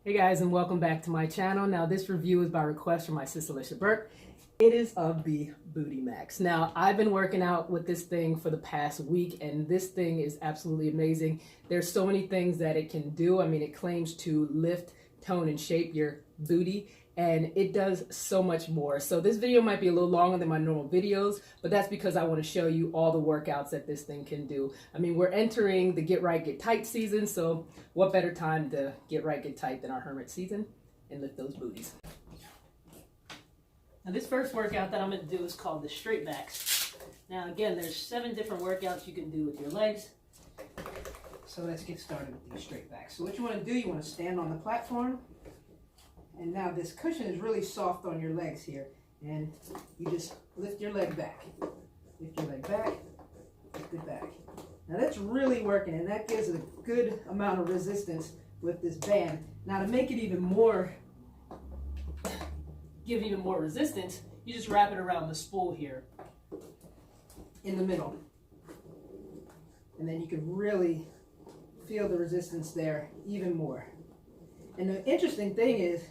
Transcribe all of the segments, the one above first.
Hey guys, and welcome back to my channel. Now this review is by request from my sister Alicia Burke. It is of the Booty Max. Now I've been working out with this thing for the past week and this thing is absolutely amazing. There's so many things that it can do. I mean, it claims to lift, tone, and shape your booty, and it does so much more. So this video might be a little longer than my normal videos, but that's because I want to show you all the workouts that this thing can do. I mean, we're entering the get right, get tight season, so what better time to get right, get tight than our hermit season and lift those booties. Now this first workout that I'm going to do is called the straight backs. Now again, there's 7 different workouts you can do with your legs. So let's get started with these straight backs. So what you want to do, you want to stand on the platform. And now this cushion is really soft on your legs here. And you just lift your leg back. Lift your leg back, lift it back. Now that's really working, and that gives a good amount of resistance with this band. Now to make it even more, give even more resistance, you just wrap it around the spool here in the middle. And then you can really feel the resistance there even more. And the interesting thing is,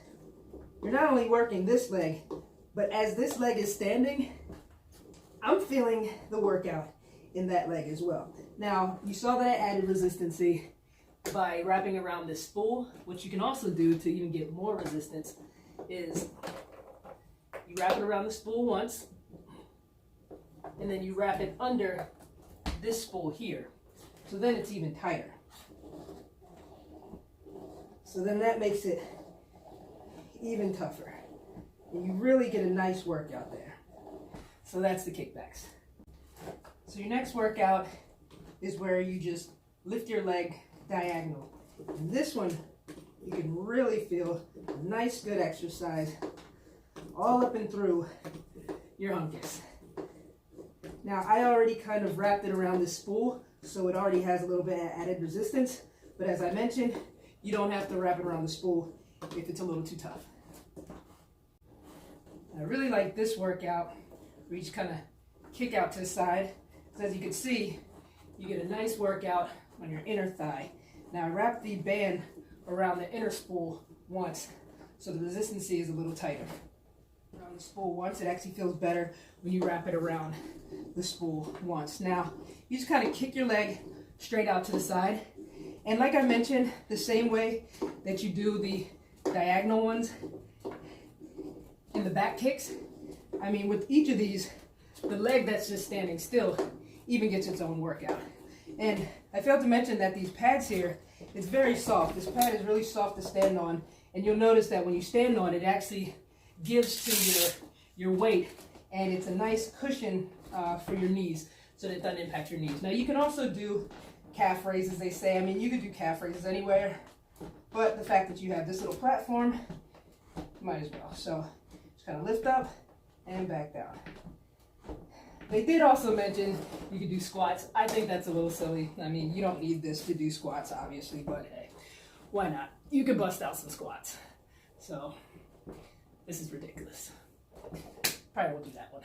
you're not only working this leg, but as this leg is standing, I'm feeling the workout in that leg as well. Now, you saw that I added resistancy by wrapping around this spool. What you can also do to even get more resistance is you wrap it around the spool once, and then you wrap it under this spool here. So then it's even tighter. So then that makes it even tougher. And you really get a nice workout there. So that's the kickbacks. So your next workout is where you just lift your leg diagonal. And this one, you can really feel a nice, good exercise all up and through your hunkers. Now, I already kind of wrapped it around this spool, so it already has a little bit of added resistance. But as I mentioned, you don't have to wrap it around the spool if it's a little too tough. I really like this workout where you just kind of kick out to the side. Because as you can see, you get a nice workout on your inner thigh. Now I wrap the band around the inner spool once, so the resistance is a little tighter. Around the spool once, it actually feels better when you wrap it around the spool once. Now, you just kind of kick your leg straight out to the side. And like I mentioned, the same way that you do the diagonal ones in the back kicks, I mean, with each of these, the leg that's just standing still even gets its own workout. And I failed to mention that these pads here, it's very soft. This pad is really soft to stand on, and you'll notice that when you stand on it, it actually gives to your weight, and it's a nice cushion for your knees so that it doesn't impact your knees. Now you can also do calf raises, they say. I mean, you could do calf raises anywhere, but the fact that you have this little platform, you might as well. So just kind of lift up and back down. They did also mention you could do squats. I think that's a little silly. I mean, you don't need this to do squats, obviously, but hey, why not? You could bust out some squats. So this is ridiculous. Probably won't do that one.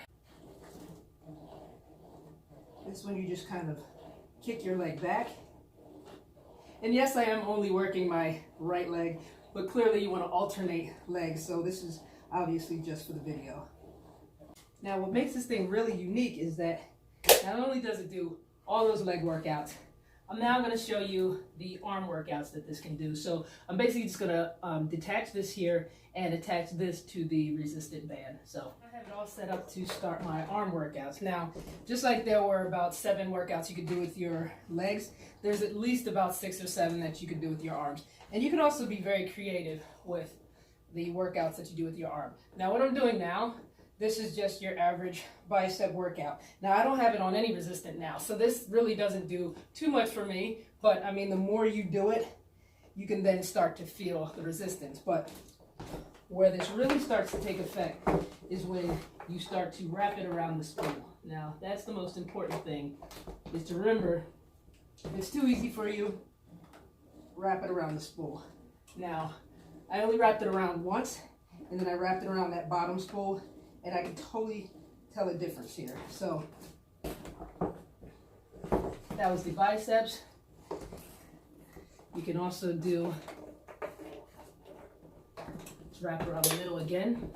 This one you just kind of kick your leg back. And yes, I am only working my right leg, but clearly you want to alternate legs, so this is obviously just for the video. Now what makes this thing really unique is that not only does it do all those leg workouts, I'm now going to show you the arm workouts that this can do. So I'm basically just going to detach this here and attach this to the resistant band. So I have it all set up to start my arm workouts. Now, just like there were about 7 workouts you could do with your legs, there's at least about 6 or 7 that you could do with your arms. And you can also be very creative with the workouts that you do with your arm. Now what I'm doing now, this is just your average bicep workout. Now I don't have it on any resistant now, so this really doesn't do too much for me, but I mean the more you do it, you can then start to feel the resistance. But where this really starts to take effect is when you start to wrap it around the spool. Now that's the most important thing, is to remember, if it's too easy for you, wrap it around the spool. Now, I only wrapped it around once, and then I wrapped it around that bottom spool, and I can totally tell a difference here. So that was the biceps. You can also do wrap around the middle again.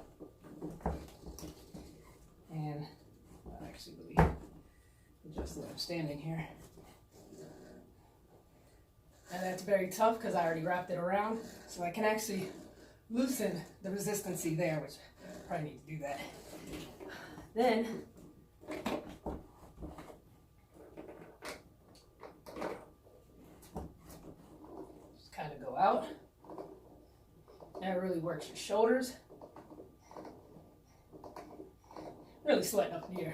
And I'll actually really adjust that I'm standing here. And that's very tough because I already wrapped it around. So I can actually loosen the resistancy there, which I probably need to do that. Then just kind of go out. That really works your shoulders. Really sweating up here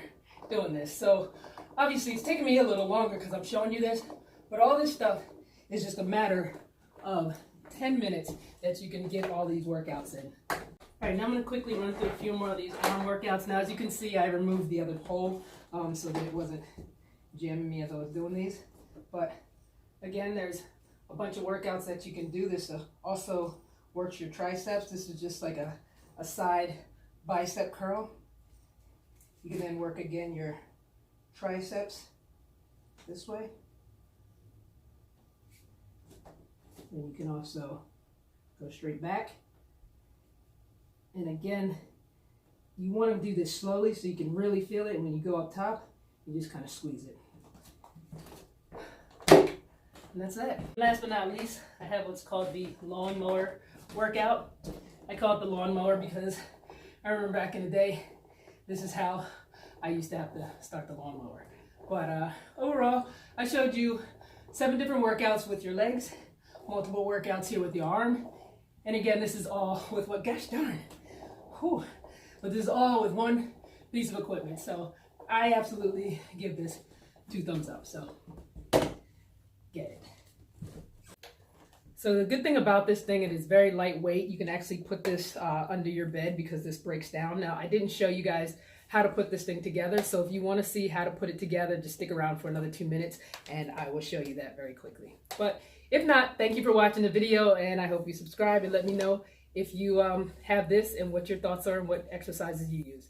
doing this. So obviously it's taking me a little longer because I'm showing you this, but all this stuff is just a matter of 10 minutes that you can get all these workouts in. All right, now I'm going to quickly run through a few more of these arm workouts. Now, as you can see, I removed the other pole so that it wasn't jamming me as I was doing these. But again, there's a bunch of workouts that you can do. This also works your triceps. This is just like a side bicep curl. You can then work again your triceps this way. And you can also go straight back. And again, you want to do this slowly so you can really feel it. And when you go up top, you just kind of squeeze it. And that's it. Last but not least, I have what's called the lawnmower workout. I call it the lawnmower because I remember back in the day, this is how I used to have to start the lawnmower. But overall, I showed you 7 different workouts with your legs, multiple workouts here with the arm. And again, this is all with what, gosh darn, whew, but this is all with one piece of equipment. So I absolutely give this 2 thumbs up. So get it. So the good thing about this thing, it is very lightweight. You can actually put this under your bed because this breaks down. Now, I didn't show you guys how to put this thing together. So if you want to see how to put it together, just stick around for another 2 minutes and I will show you that very quickly. But if not, thank you for watching the video, and I hope you subscribe and let me know if you have this and what your thoughts are and what exercises you use.